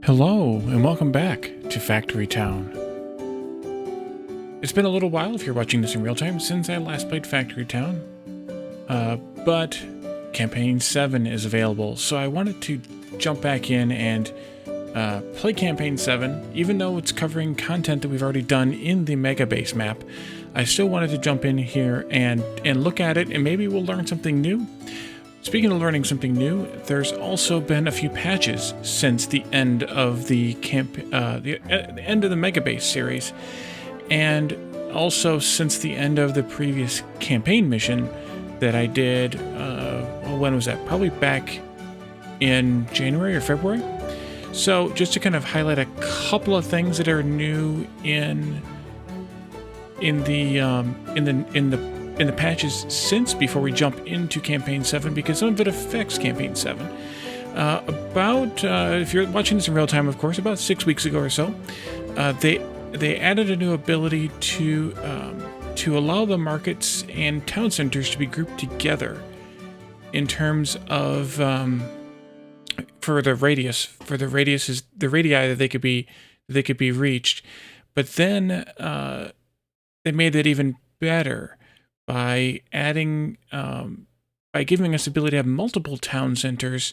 Hello, and welcome back to Factory Town. It's been a little while, if you're watching this in real time, since I last played Factory Town. But Campaign 7 is available, so I wanted to jump back in and play Campaign 7. Even though it's covering content that we've already done in the Mega Base map, I still wanted to jump in here and look at it, and maybe we'll learn something new. Speaking of learning something new, there's also been a few patches since the end of the end of the Mega Base series, and also since the end of the previous campaign mission that I did. When was that? Probably back in January or February. So just to kind of highlight a couple of things that are new in the patches since before we jump into Campaign 7, because some of it affects Campaign 7. If you're watching this in real time, of course, about 6 weeks ago or so, they added a new ability to allow the markets and town centers to be grouped together in terms of for the radius. For the radius is the radii that they could be reached, but then they made that even better by adding, by giving us the ability to have multiple town centers,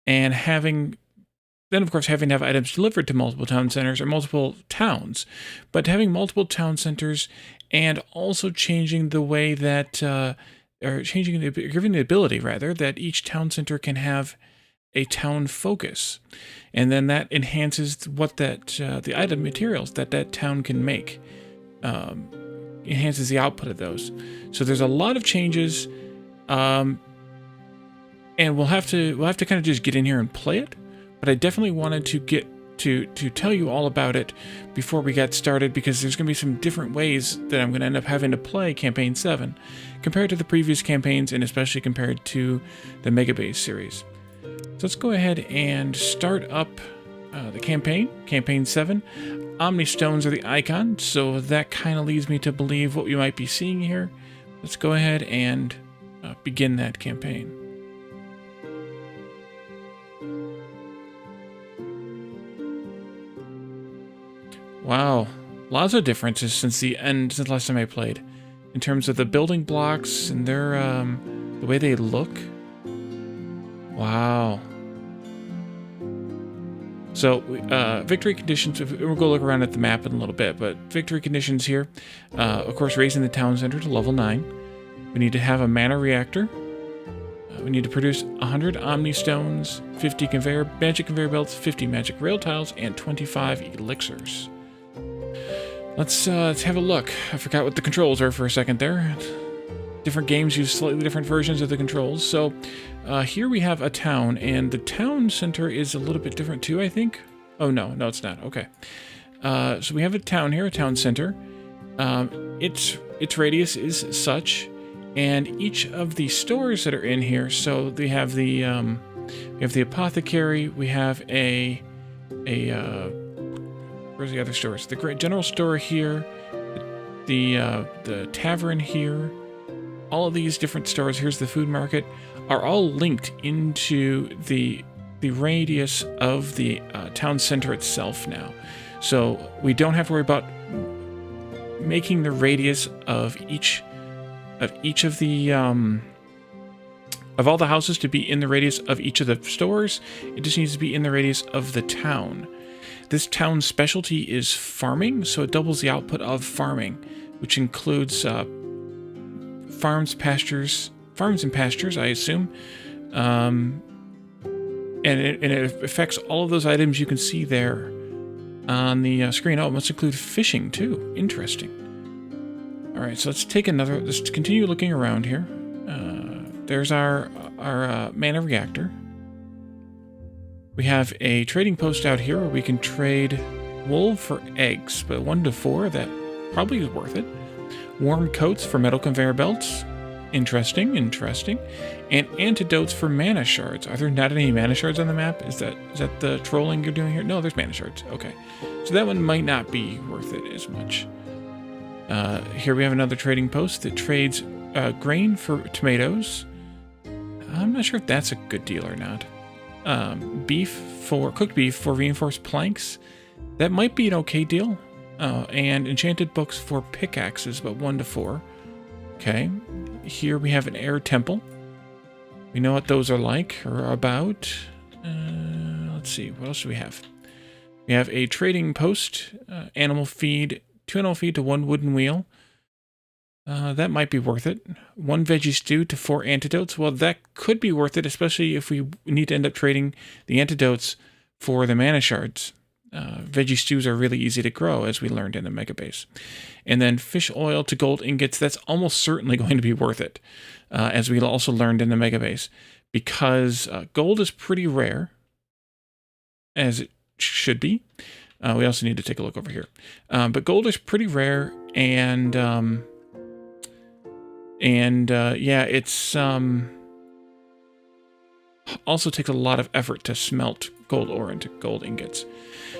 and having to have items delivered to multiple town centers or multiple towns, but having multiple town centers and also changing the way that, giving the ability rather that each town center can have a town focus, and then that enhances what the item materials that town can make. Enhances the output of those. So there's a lot of changes, and we'll have to kind of just get in here and play it. But I definitely wanted to get to tell you all about it before we got started, because there's going to be some different ways that I'm going to end up having to play Campaign 7 compared to the previous campaigns, and especially compared to the Mega Base series. So let's go ahead and start up the Campaign 7. Omni Stones are the icon, so that kind of leads me to believe what we might be seeing here. Let's go ahead and begin that campaign. Wow, lots of differences since last time I played, in terms of the building blocks and their the way they look. Wow. So, victory conditions, we'll go look around at the map in a little bit, but victory conditions here, of course, raising the town center to level 9. We need to have a mana reactor. We need to produce 100 Omni Stones, 50 magic conveyor belts, 50 magic rail tiles, and 25 elixirs. Let's have a look. I forgot what the controls are for a second there. Different games use slightly different versions of the controls. So here we have a town, and the town center is a little bit different too, I think. Oh, no, it's not. Okay. So we have a town here, a town center. Its radius is such, and each of the stores that are in here, so we have the apothecary, we have where's the other stores? The great general store here, the tavern here. All of these different stores, here's the food market, are all linked into the radius of the town center itself now. So we don't have to worry about making the radius of each of the of all the houses to be in the radius of each of the stores. It just needs to be in the radius of the town. This town's specialty is farming, so it doubles the output of farming, which includes farms and pastures, I assume, and it affects all of those items you can see there on the screen. Oh, it must include fishing too. Interesting. All right, so let's continue looking around here. There's our mana reactor. We have a trading post out here where we can trade wool for eggs, but 1 to 4, that probably is worth it. Warm coats for metal conveyor belts. Interesting. And antidotes for mana shards. Are there not any mana shards on the map? Is that the trolling you're doing here? No, there's mana shards. Okay. So that one might not be worth it as much. Here we have another trading post that trades grain for tomatoes. I'm not sure if that's a good deal or not. cooked beef for reinforced planks. That might be an okay deal. And enchanted books for pickaxes, about 1 to 4. Okay. Here we have an air temple. We know what those are like or about. Let's see. What else do we have? We have a trading post, animal feed, 2 animal feed to 1 wooden wheel. That might be worth it. 1 veggie stew to 4 antidotes. Well, that could be worth it, especially if we need to end up trading the antidotes for the mana shards. Veggie stews are really easy to grow, as we learned in the mega base. And then fish oil to gold ingots. That's almost certainly going to be worth it, as we also learned in the mega base, because gold is pretty rare, as it should be. We also need to take a look over here. But gold is pretty rare, and yeah, it's also takes a lot of effort to smelt gold ore into gold ingots.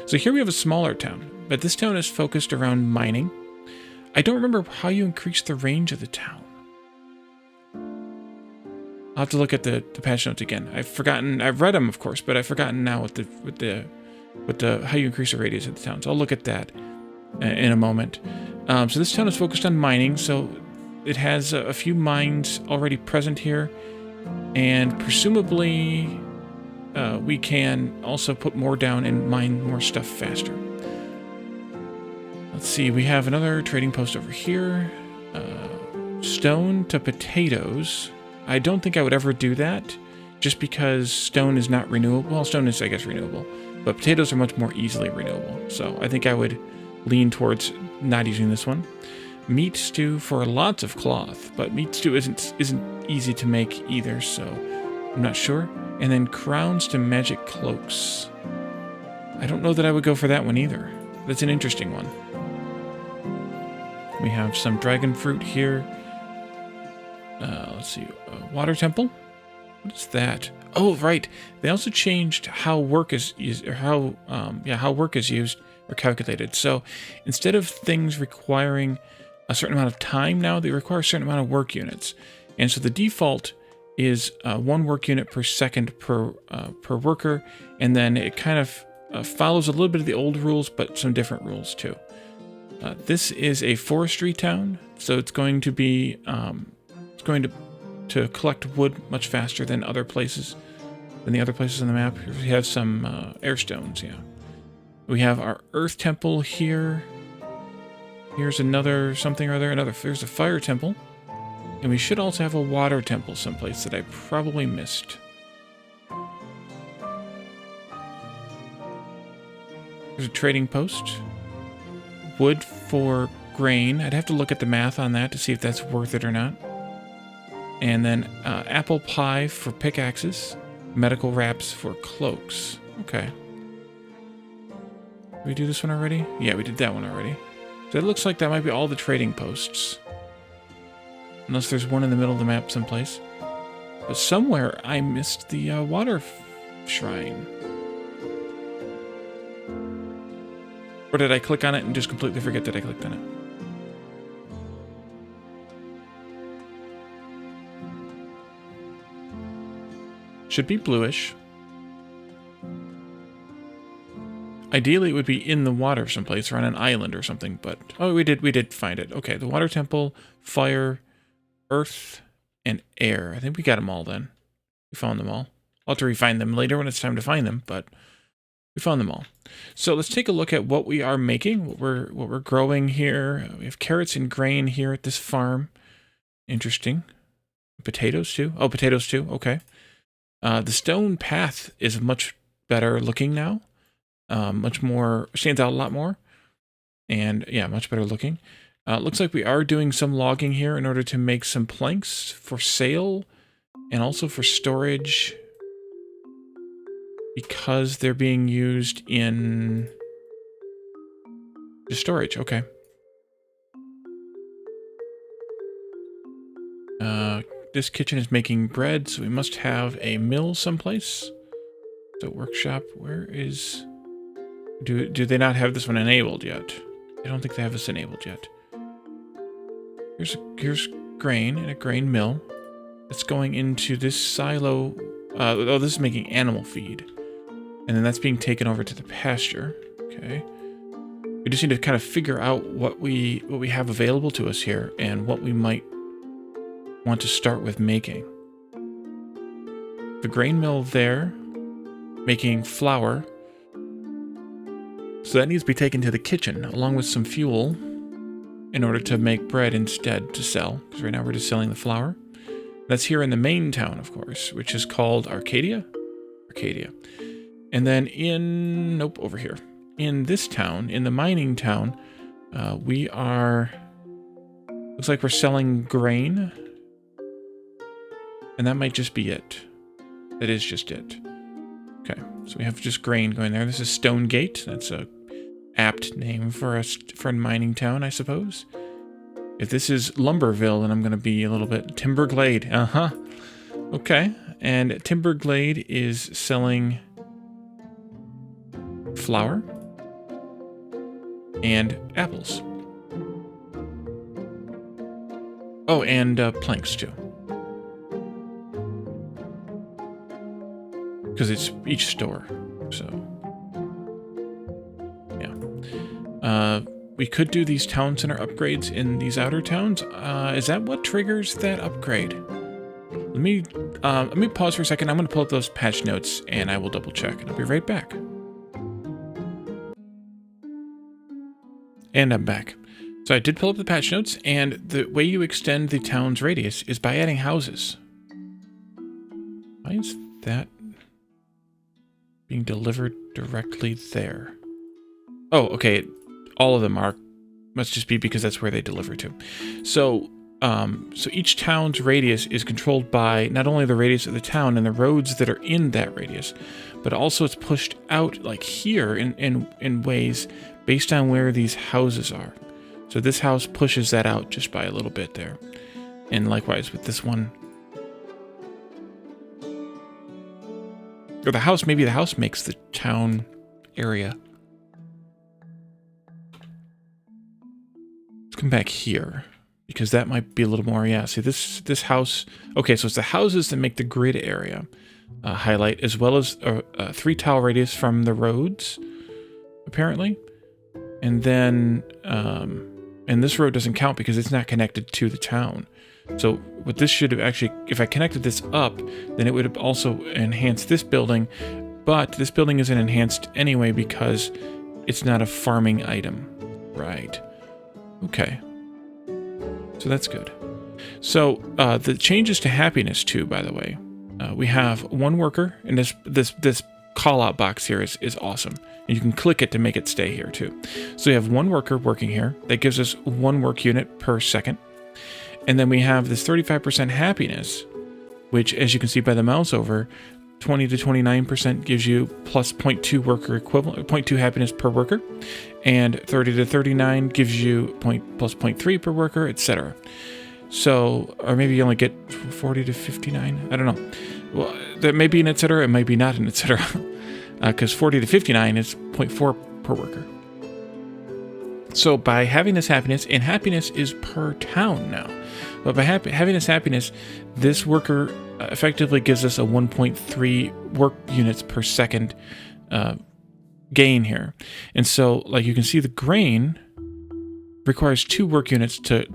So here we have a smaller town, but this town is focused around mining. I don't remember how you increase the range of the town. I'll have to look at the patch notes again. I've forgotten. I've read them, of course, but I've forgotten now with the how you increase the radius of the town. So I'll look at that in a moment. So this town is focused on mining. So it has a few mines already present here, and presumably we can also put more down and mine more stuff faster. Let's see. We have another trading post over here. Stone to potatoes. I don't think I would ever do that, just because stone is not renewable. Well, stone is, I guess, renewable, but potatoes are much more easily renewable. So I think I would lean towards not using this one. Meat stew for lots of cloth, but meat stew isn't easy to make either, so I'm not sure. And then crowns to magic cloaks. I don't know that I would go for that one either. That's an interesting one. We have some dragon fruit here. Let's see, water temple. What is that? Oh, right. They also changed how work is used, or how work is used or calculated. So instead of things requiring a certain amount of time, now they require a certain amount of work units. And so the default is 1 work unit per second per worker, and then it kind of follows a little bit of the old rules, but some different rules too. This is a forestry town, so it's going to be to collect wood much faster than the other places on the map. We have some air stones, yeah. We have our earth temple here. Here's another something or other. There's a fire temple. And we should also have a water temple someplace that I probably missed. There's a trading post. Wood for grain. I'd have to look at the math on that to see if that's worth it or not. And then apple pie for pickaxes. Medical wraps for cloaks. Okay. Did we do this one already? Yeah, we did that one already. So it looks like that might be all the trading posts. Unless there's one in the middle of the map someplace. But somewhere I missed the water shrine. Or did I click on it and just completely forget that I clicked on it? Should be bluish. Ideally, it would be in the water someplace or on an island or something, but... Oh, we did find it. Okay, the water temple, fire, earth, and air. I think we got them all then. We found them all. I'll have to refine them later when it's time to find them, but we found them all. So let's take a look at what we are making, what we're growing here. We have carrots and grain here at this farm. Interesting. Potatoes too. Oh, potatoes too. Okay. The stone path is much better looking now. Much more, stands out a lot more. And yeah, much better looking. Looks like we are doing some logging here in order to make some planks for sale and also for storage, because they're being used in the storage. Okay. This kitchen is making bread, so we must have a mill someplace. So workshop, where is... Do they not have this one enabled yet? I don't think they have this enabled yet. Here's grain and a grain mill. It's going into this silo Oh, this is making animal feed. And then that's being taken over to the pasture. Okay. We just need to kind of figure out what we have available to us here and what we might want to start with making. The grain mill there, making flour. So that needs to be taken to the kitchen, along with some fuel, in order to make bread instead to sell. Because right now we're just selling the flour. That's here in the main town, of course, which is called Arcadia? Arcadia. And then in... nope, over here. In this town, in the mining town, we are... looks like we're selling grain. And that might just be it. That is just it. Okay, so we have just grain going there. This is Stonegate. That's a apt name for a mining town, I suppose. If this is Lumberville, then I'm going to be a little bit... Timberglade. Uh-huh. Okay, and Timberglade is selling flour and apples. Oh, and planks, too. Because it's each store, so... yeah. We could do these town center upgrades in these outer towns. Is that what triggers that upgrade? Let me pause for a second. I'm going to pull up those patch notes, and I will double check, and I'll be right back. And I'm back. So I did pull up the patch notes, and the way you extend the town's radius is by adding houses. Why is that being delivered directly there? Oh, okay. All of them are. Must just be because that's where they deliver to. So each town's radius is controlled by not only the radius of the town and the roads that are in that radius, but also it's pushed out like here in ways based on where these houses are. So this house pushes that out just by a little bit there. And likewise with this one. Or the house, maybe the house makes the town area. Let's come back here, because that might be a little more, yeah, see this house, okay, so it's the houses that make the grid area highlight, as well as a 3 tile radius from the roads, apparently. And then, and this road doesn't count because it's not connected to the town. So what this should have actually, if I connected this up, then it would have also enhanced this building, but this building isn't enhanced anyway because it's not a farming item. Right. Okay. So that's good. So the changes to happiness too, by the way, we have 1 worker, and this call out box here is awesome. And you can click it to make it stay here too. So we have 1 worker working here. That gives us 1 work unit per second. And then we have this 35% happiness, which, as you can see by the mouse over, 20 to 29% gives you plus 0.2 worker equivalent, 0.2 happiness per worker, and 30 to 39 gives you plus 0.3 per worker, etc. So, or maybe you only get 40 to 59. I don't know. Well, that may be an etc. It might be not an etc. Because 40 to 59 is 0.4 per worker. So by having this happiness, and happiness is per town now, but by having this happiness, this worker effectively gives us a 1.3 work units per second gain here. And so, like you can see, the grain requires 2 work units to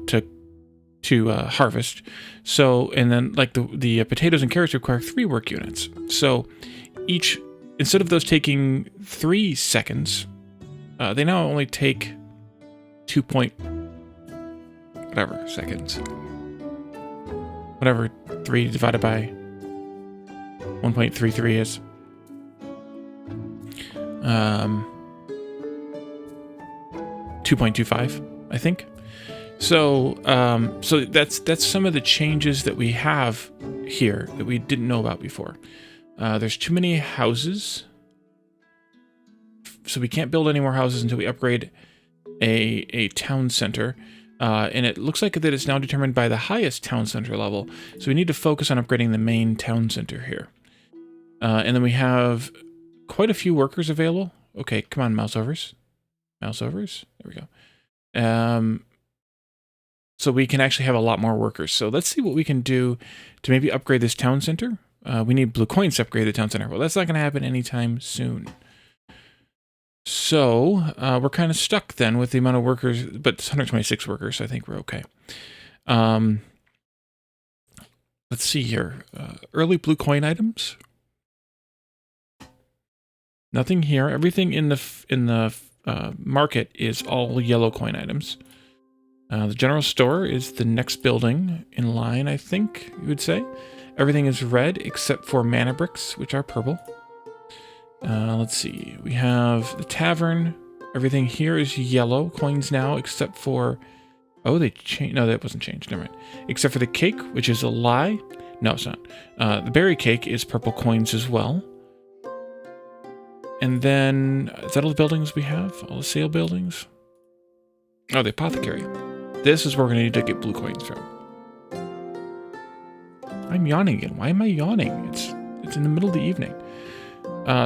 harvest. So, and then like the potatoes and carrots require 3 work units. So each, instead of those taking 3 seconds, they now only take 2 whatever seconds. Whatever 3 divided by 1.33 is. 2.25, I think. So so that's some of the changes that we have here that we didn't know about before. There's too many houses, so we can't build any more houses until we upgrade a town center. And it looks like that it's now determined by the highest town center level. So we need to focus on upgrading the main town center here. And then we have quite a few workers available. Okay, come on, mouse overs. Mouse overs. There we go. So we can actually have a lot more workers. So let's see what we can do to maybe upgrade this town center. we need blue coins to upgrade the town center. Well, that's not going to happen anytime soon. So we're kind of stuck then with the amount of workers, but it's 126 workers, so I think we're okay. Let's see here. Early blue coin items. Nothing here. Everything in the market is all yellow coin items. The general store is the next building in line, I think you would say. Everything is red except for mana bricks, which are purple. Let's see. We have the tavern. Everything here is yellow coins now, except for... Oh, they changed. No, that wasn't changed. Never mind. Except for the cake, which is a lie. No, it's not. The berry cake is purple coins as well. And then, is that all the buildings we have? All the sale buildings? Oh, the apothecary. This is where we're going to need to get blue coins from. I'm yawning again. Why am I yawning? It's in the middle of the evening.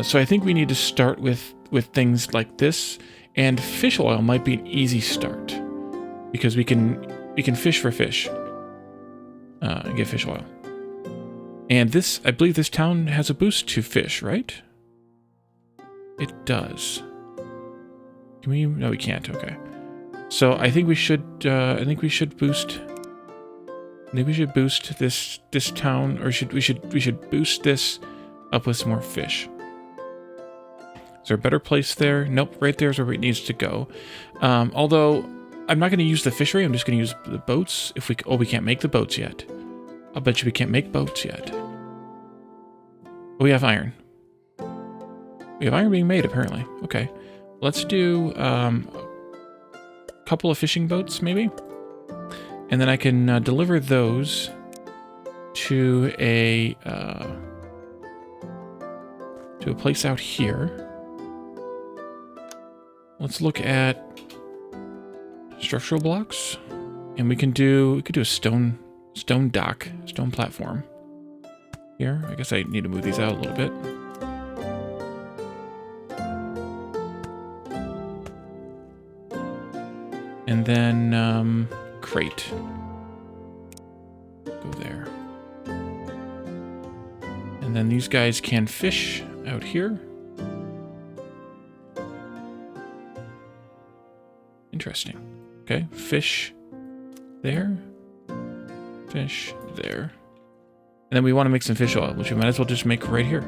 So I think we need to start with things like this, and fish oil might be an easy start because we can fish for fish and get fish oil. And this, I believe, this town has a boost to fish, right? It does. Can we? No, we can't. Okay. So I think we should. I think we should boost. Maybe we should boost this town, or we should boost this up with some more fish. Is there a better place there? Nope, right there is where it needs to go. Although I'm not going to use the fishery, I'm just going to use the boats. If we we can't make the boats yet. I'll bet you we can't make boats yet. Oh, we have iron. We have iron being made apparently. Okay, let's do a couple of fishing boats maybe. And then I can deliver those to a place out here. Let's look at structural blocks, and we could do a stone dock, stone platform here. I guess I need to move these out a little bit. And then crate. Go there. And then these guys can fish out here. Interesting. Okay, fish there. Fish there. And then we want to make some fish oil, which we might as well just make right here.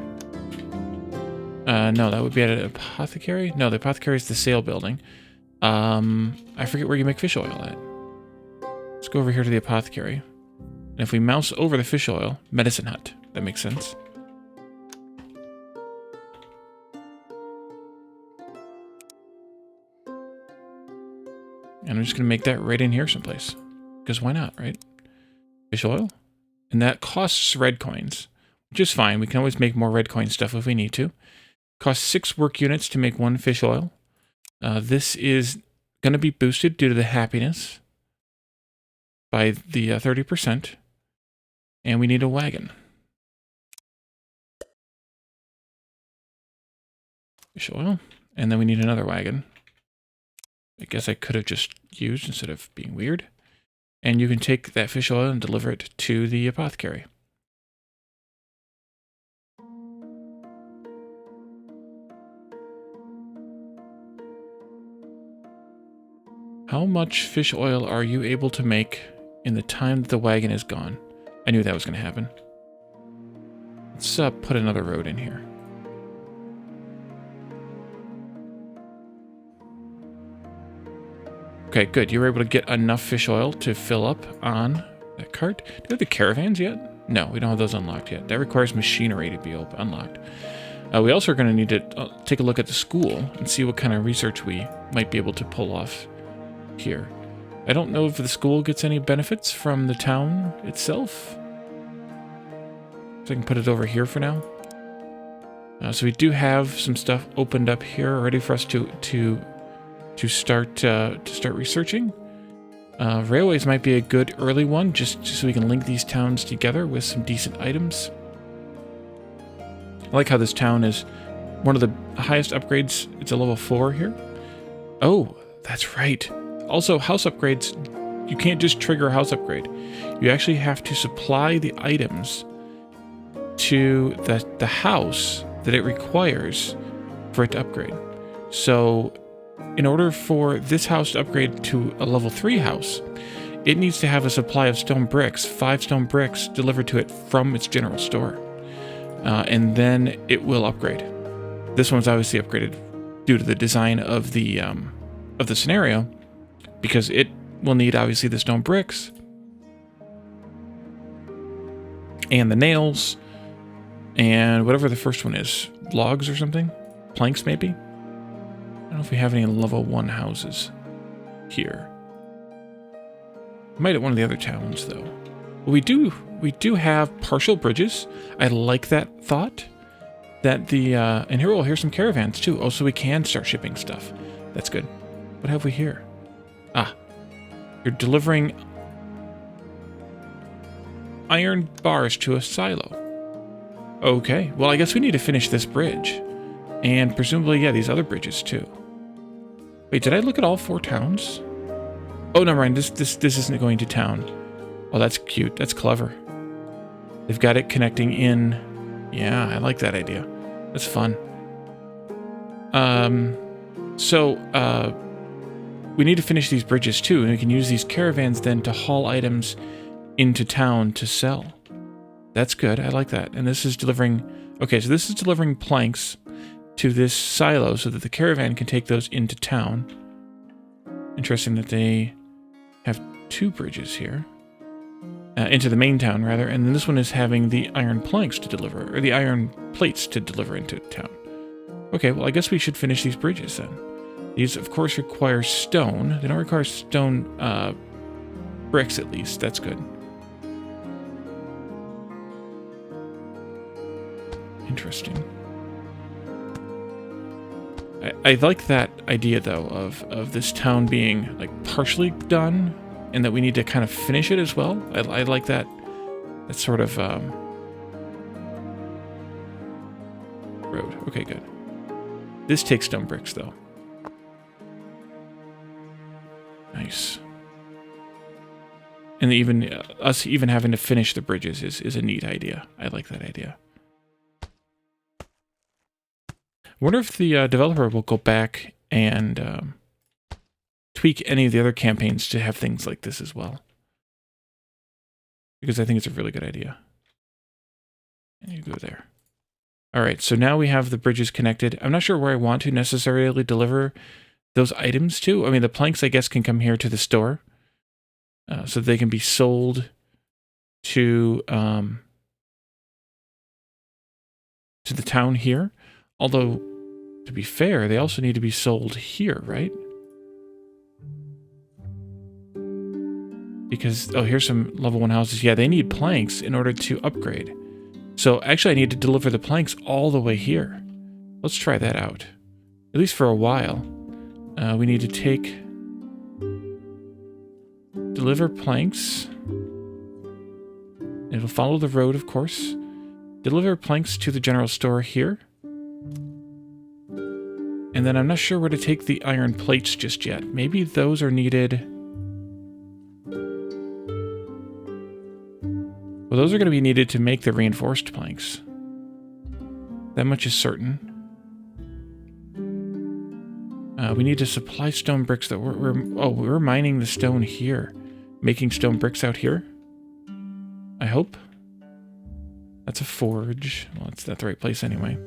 No, that would be at an apothecary. No, the apothecary is the sale building. I forget where you make fish oil at. Let's go over here to the apothecary. And if we mouse over the fish oil, medicine hut. That makes sense. And I'm just going to make that right in here someplace. Because why not, right? Fish oil. And that costs red coins. Which is fine. We can always make more red coin stuff if we need to. Costs 6 work units to make 1 fish oil. This is going to be boosted due to the happiness by the 30%. And we need a wagon. Fish oil. And then we need another wagon. I guess I could have just used instead of being weird. And you can take that fish oil and deliver it to the apothecary. How much fish oil are you able to make in the time that the wagon is gone? I knew that was going to happen. Let's put another road in here. Okay, good. You were able to get enough fish oil to fill up on that cart. Do we have the caravans yet? No, we don't have those unlocked yet. That requires machinery to be unlocked. We also are going to need to take a look at the school and see what kind of research we might be able to pull off here. I don't know if the school gets any benefits from the town itself. So I can put it over here for now. So we do have some stuff opened up here ready for us to start researching. Railways might be a good early one, just so we can link these towns together with some decent items. I like how this town is one of the highest upgrades. It's a level 4 here. Oh, that's right. Also, house upgrades, you can't just trigger a house upgrade. You actually have to supply the items to the house that it requires for it to upgrade. So in order for this house to upgrade to a level 3 house, it needs to have a supply of stone bricks, 5 stone bricks delivered to it from its general store. And then it will upgrade. This one's obviously upgraded due to the design of the scenario, because it will need obviously the stone bricks and the nails and whatever the first one is, logs or something, planks maybe. I don't know if we have any level 1 houses here. Might at one of the other towns though. We do have partial bridges. I like that thought. That the and here, well, here's some caravans too. Oh, so we can start shipping stuff. That's good. What have we here? Ah, you're delivering iron bars to a silo. Okay, well, I guess we need to finish this bridge, and presumably, yeah, these other bridges too. Wait, did I look at all 4 towns? Oh, never mind. This isn't going to town. Oh, that's cute. That's clever. They've got it connecting in. Yeah, I like that idea. That's fun. We need to finish these bridges too, and we can use these caravans then to haul items into town to sell. That's good. I like that. And this is delivering... Okay, so this is delivering planks to this silo so that the caravan can take those into town. Interesting that they have 2 bridges here. Into the main town, rather, and then this one is having the iron planks to deliver, or the iron plates to deliver into town. Okay, well, I guess we should finish these bridges then. These, of course, require stone. They don't require stone bricks, at least. That's good. Interesting. I like that idea, though, of this town being, like, partially done, and that we need to kind of finish it as well. I like that. That sort of road. Okay, good. This takes stone bricks, though. Nice. And even us even having to finish the bridges is a neat idea. I like that idea. I wonder if the developer will go back and tweak any of the other campaigns to have things like this as well. Because I think it's a really good idea. And you go there. Alright, so now we have the bridges connected. I'm not sure where I want to necessarily deliver those items to. I mean, the planks, I guess, can come here to the store. So they can be sold to the town here. Although, to be fair, they also need to be sold here, right? Because, oh, here's some level 1 houses. Yeah, they need planks in order to upgrade. So, actually, I need to deliver the planks all the way here. Let's try that out. At least for a while. We need to deliver planks. It'll follow the road, of course. Deliver planks to the general store here. And then I'm not sure where to take the iron plates just yet. Maybe those are needed... Well, those are going to be needed to make the reinforced planks. That much is certain. We need to supply stone bricks that we're mining the stone here. Making stone bricks out here. I hope. That's a forge. Well, it's not the right place anyway.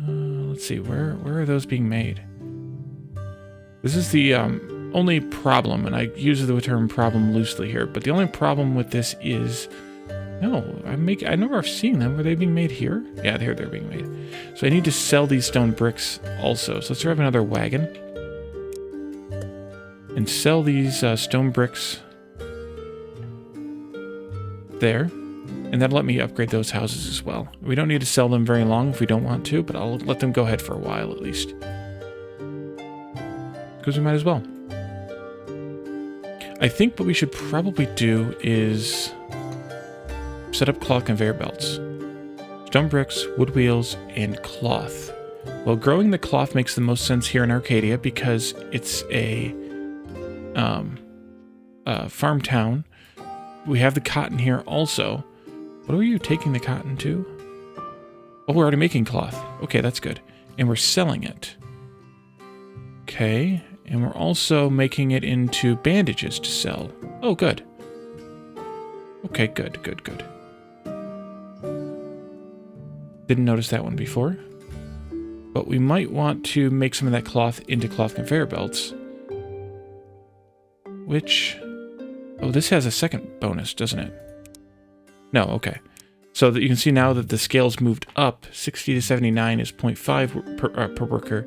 Let's see, where are those being made? This is the only problem, and I use the term problem loosely here, but the only problem with this is... No, I remember seeing them. Were they being made here? Yeah, they're being made. So I need to sell these stone bricks also. So let's grab another wagon. And sell these stone bricks there. And that'll let me upgrade those houses as well. We don't need to sell them very long if we don't want to, but I'll let them go ahead for a while at least. Because we might as well. I think what we should probably do is... set up cloth conveyor belts. Stone bricks, wood wheels, and cloth. Well, growing the cloth makes the most sense here in Arcadia because it's a farm town. We have the cotton here also. What are you taking the cotton to? Oh, we're already making cloth. Okay, that's good. And we're selling it. Okay, and we're also making it into bandages to sell. Oh, good. Okay, good, good, good. Didn't notice that one before. But we might want to make some of that cloth into cloth conveyor belts. Which... Oh, this has a second bonus, doesn't it? No, okay. So that you can see now that the scale's moved up. 60 to 79 is 0.5 per worker.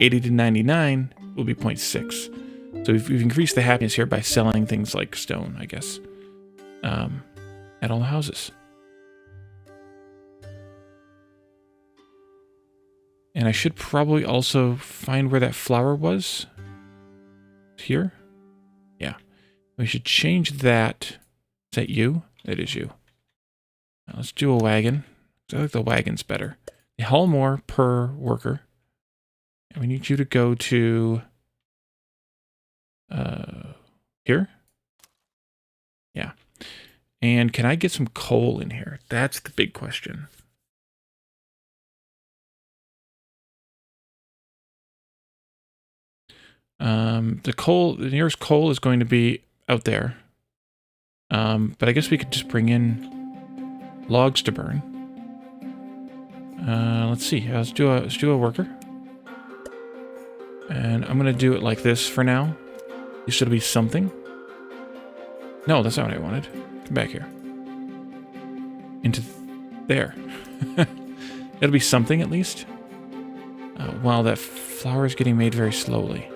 80 to 99 will be 0.6. So we've increased the happiness here by selling things like stone, I guess. At all the houses. And I should probably also find where that flower was. Here? Yeah. We should change that. Is that you? It is you. Now let's do a wagon. I like the wagons better. They haul more per worker. And we need you to go to... here? Yeah. And can I get some coal in here? That's the big question. The nearest coal is going to be out there. But I guess we could just bring in logs to burn. Let's see. Let's do a worker. And I'm gonna do it like this for now. At least it'll be something. No, that's not what I wanted. Come back here. Into there. It'll be something at least. While that flower is getting made very slowly.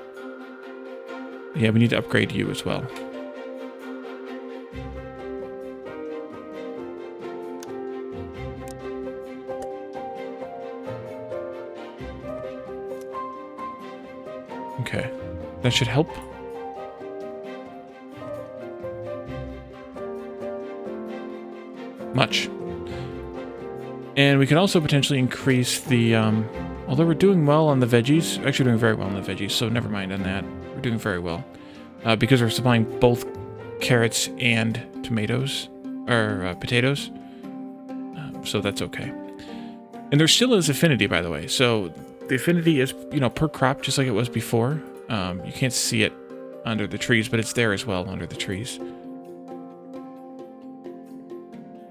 Yeah, we need to upgrade you as well. Okay, that should help. Much. And we can also potentially increase the, although we're doing well on the veggies, actually doing very well on the veggies, so never mind on that. We're doing very well. Because we're supplying both carrots and tomatoes, or potatoes. So that's okay. And there still is affinity, by the way. So the affinity is, you know, per crop, just like it was before. You can't see it under the trees, but it's there as well under the trees.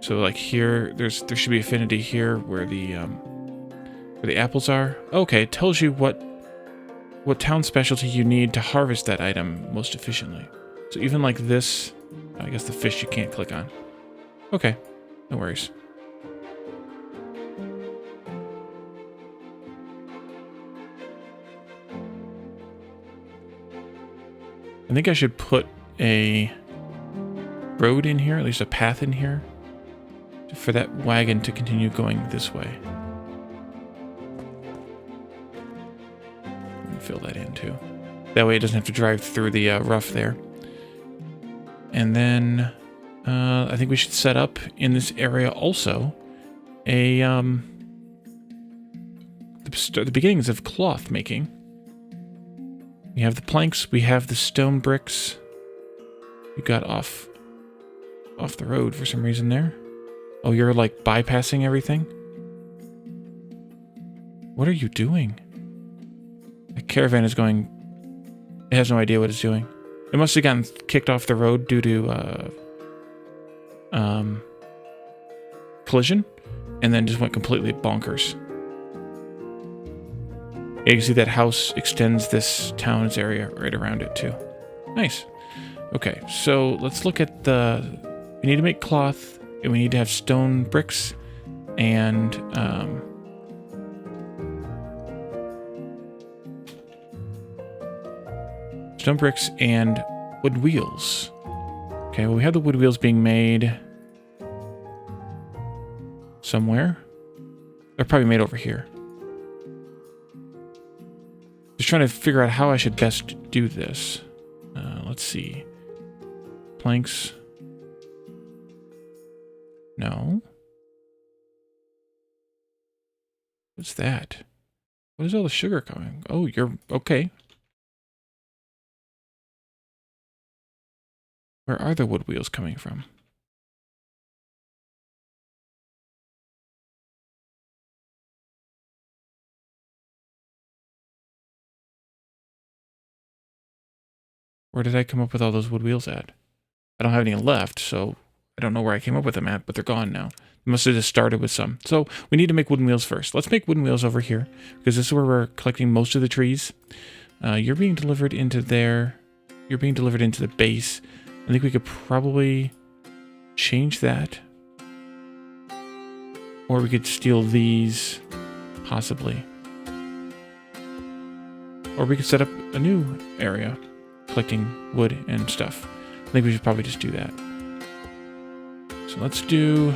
So like here, there should be affinity here where the apples are. Okay, it tells you what town specialty you need to harvest that item most efficiently. So even like this, I guess the fish you can't click on. Okay, no worries. I think I should put a road in here, at least a path in here, for that wagon to continue going this way. Fill that in too. That way it doesn't have to drive through the rough there. And then I think we should set up in this area also a the beginnings of cloth making. We have the planks, we have the stone bricks. You got off the road for some reason there. Oh, you're like bypassing everything? What are you doing? The caravan is going... It has no idea what it's doing. It must have gotten kicked off the road due to collision, and then just went completely bonkers. You can see that house extends this town's area right around it too. Nice. Okay, so let's look at the... We need to make cloth, and we need to have stone bricks, and stone bricks and wood wheels. Okay, well we have the wood wheels being made somewhere. They're probably made over here. Just trying to figure out how I should best do this. Let's see. Planks. No. What's that? What is all the sugar coming? Oh, you're okay. Where are the wood wheels coming from? Where did I come up with all those wood wheels at? I don't have any left, so I don't know where I came up with them at, but they're gone now. I must have just started with some. So we need to make wooden wheels first. Let's make wooden wheels over here, because this is where we're collecting most of the trees. You're being delivered into there. You're being delivered into the base. I think we could probably change that. Or we could steal these, possibly. Or we could set up a new area, collecting wood and stuff. I think we should probably just do that. So let's do,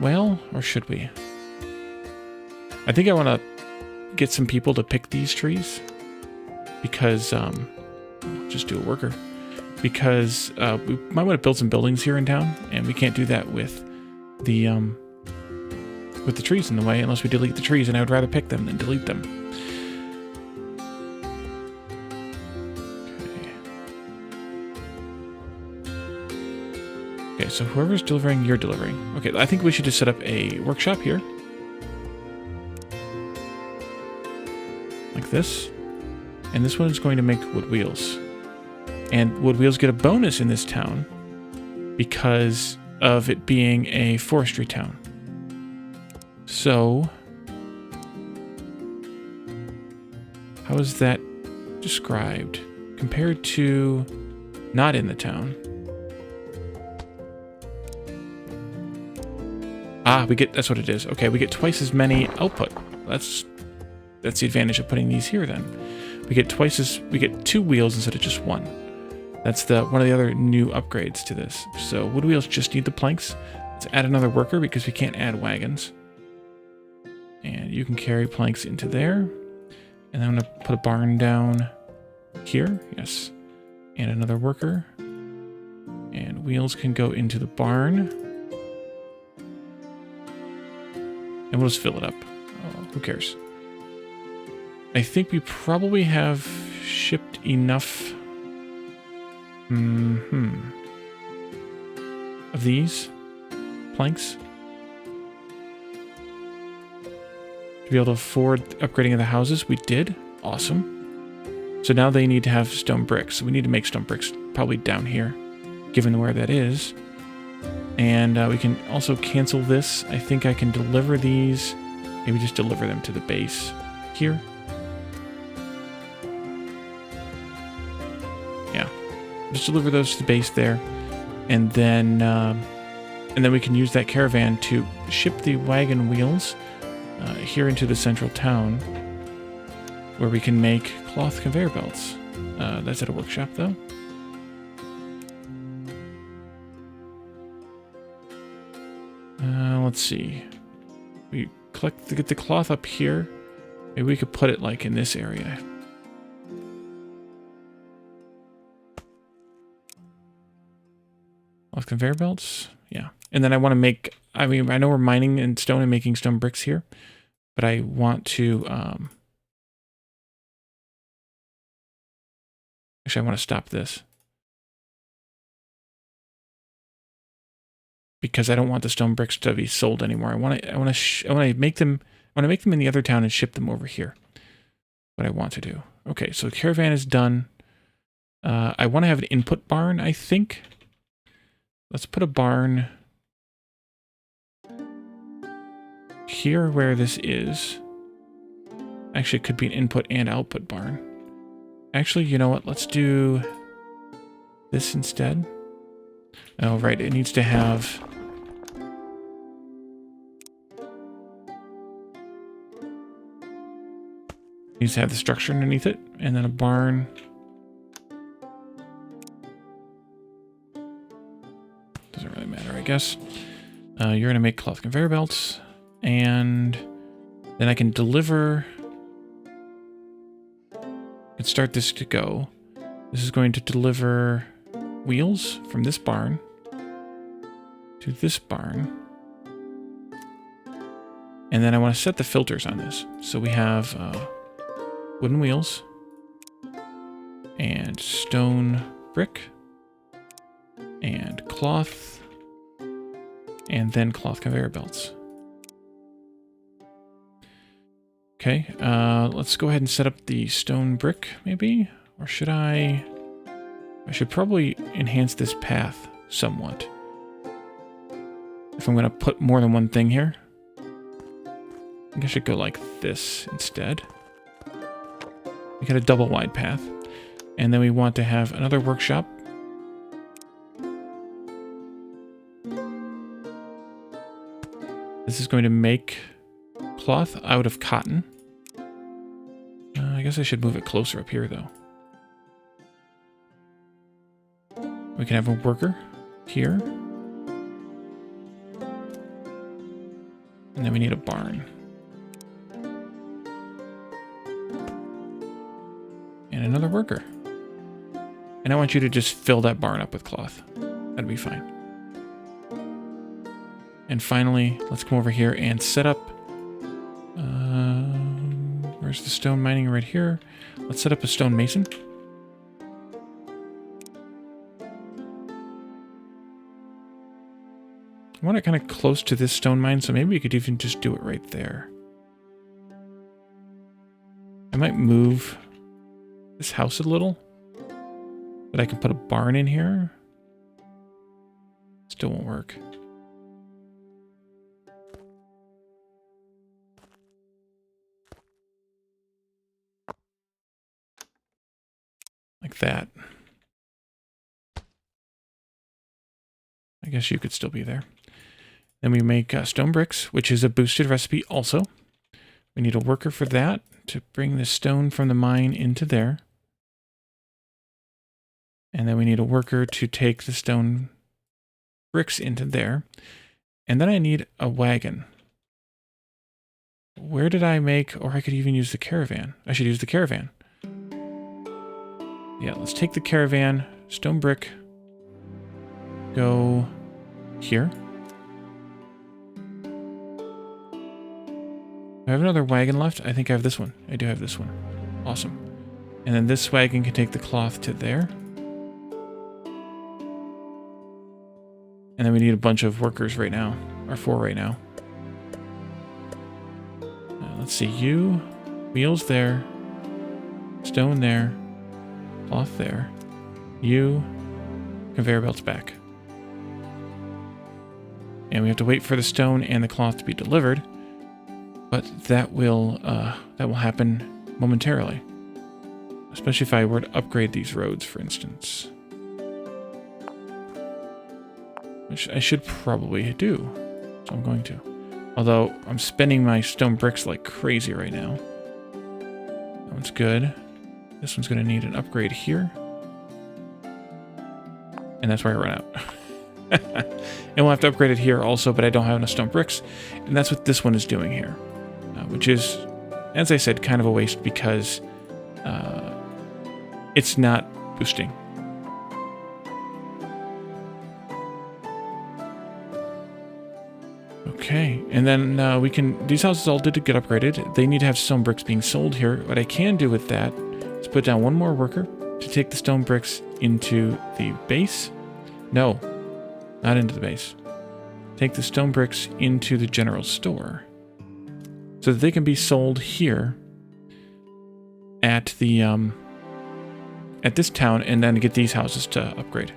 well, or should we? I think I want to get some people to pick these trees. Because, just do a worker. Because we might want to build some buildings here in town, and we can't do that with the trees in the way unless we delete the trees, and I would rather pick them than delete them. Okay, so whoever's delivering, you're delivering. Okay, I think we should just set up a workshop here. Like this. And this one is going to make wood wheels. And wood wheels get a bonus in this town because of it being a forestry town. So, how is that described compared to not in the town? Ah, that's what it is. Okay, we get twice as many output. That's the advantage of putting these here then. We get 2 wheels instead of just 1. That's one of the other new upgrades to this. So wood wheels just need the planks. Let's add another worker because we can't add wagons. And you can carry planks into there. And then I'm going to put a barn down here. Yes. And another worker. And wheels can go into the barn. And we'll just fill it up. Oh, who cares? I think we probably have shipped enough of these planks to be able to afford upgrading of the houses. We did. Awesome. So now they need to have stone bricks. So we need to make stone bricks probably down here, given where that is. And we can also cancel this. I think I can deliver these. Maybe just deliver them to the base here. Just deliver those to the base there, and then we can use that caravan to ship the wagon wheels here into the central town, where we can make cloth conveyor belts. That's at a workshop, though. Let's see. We get the cloth up here. Maybe we could put it like in this area. Cloth conveyor belts, yeah. And then I want to make, I know we're mining in stone and making stone bricks here, but I want to, actually I want to stop this. Because I don't want the stone bricks to be sold anymore. I want to make them in the other town and ship them over here. What I want to do. Okay, so the caravan is done. I want to have an input barn, I think. Let's put a barn here where this is. Actually, it could be an input and output barn. Actually, you know what? Let's do this instead. Oh, right. It needs to have... needs to have the structure underneath it. And then a barn... doesn't really matter, I guess. You're going to make cloth conveyor belts. And then I can deliver... Let's start this to go. This is going to deliver wheels from this barn to this barn. And then I want to set the filters on this. So we have wooden wheels and stone brick and cloth and then cloth conveyor belts. Okay, let's go ahead and set up the stone brick, maybe? Or should I... I should probably enhance this path somewhat. If I'm going to put more than one thing here. I think I should go like this instead. We got a double wide path. And then we want to have another workshop. This is going to make cloth out of cotton. I guess I should move it closer up here, though. We can have a worker here. And then we need a barn. And another worker. And I want you to just fill that barn up with cloth. That'd be fine. And finally, let's come over here and set up... where's the stone mining? Right here. Let's set up a stone mason. I want it kind of close to this stone mine, so maybe we could even just do it right there. I might move this house a little, but I can put a barn in here. Still won't work. Like that. I guess you could still be there. Then we make stone bricks, which is a boosted recipe also. We need a worker for that to bring the stone from the mine into there. And then we need a worker to take the stone bricks into there. And then I need a wagon. Where did I make, or I could even use the caravan. I should use the caravan. Yeah, let's take the caravan, stone brick, go here. Do I have another wagon left? I think I have this one. I do have this one. Awesome. And then this wagon can take the cloth to there. And then we need a bunch of workers right now, or 4 right now. Let's see, you, wheels there, stone there, cloth there, you, conveyor belts back. And we have to wait for the stone and the cloth to be delivered, but that will happen momentarily. Especially if I were to upgrade these roads, for instance. Which I should probably do, so I'm going to. Although, I'm spending my stone bricks like crazy right now. That one's good. This one's going to need an upgrade here. And that's where I run out. And we'll have to upgrade it here also, but I don't have enough stone bricks. And that's what this one is doing here. Which is, as I said, kind of a waste because it's not boosting. Okay, and then we can... These houses all did get upgraded. They need to have stone bricks being sold here. What I can do with that is put down one more worker to take the stone bricks into the base. No, not into the base. Take the stone bricks into the general store so that they can be sold here at the at this town, and then get these houses to upgrade.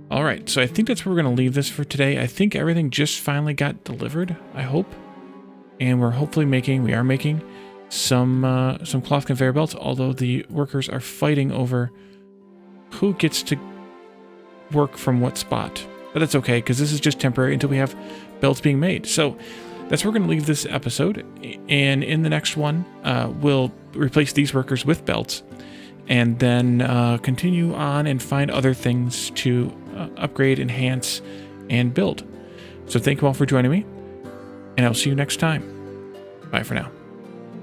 All right, so I think that's where we're going to leave this for today. I think everything just finally got delivered, I hope. And we are making some cloth conveyor belts, although the workers are fighting over who gets to work from what spot. But that's okay, because this is just temporary until we have belts being made. So that's where we're going to leave this episode. And in the next one, we'll replace these workers with belts, and then continue on and find other things to upgrade, enhance, and build. So thank you all for joining me, and I'll see you next time. Bye for now.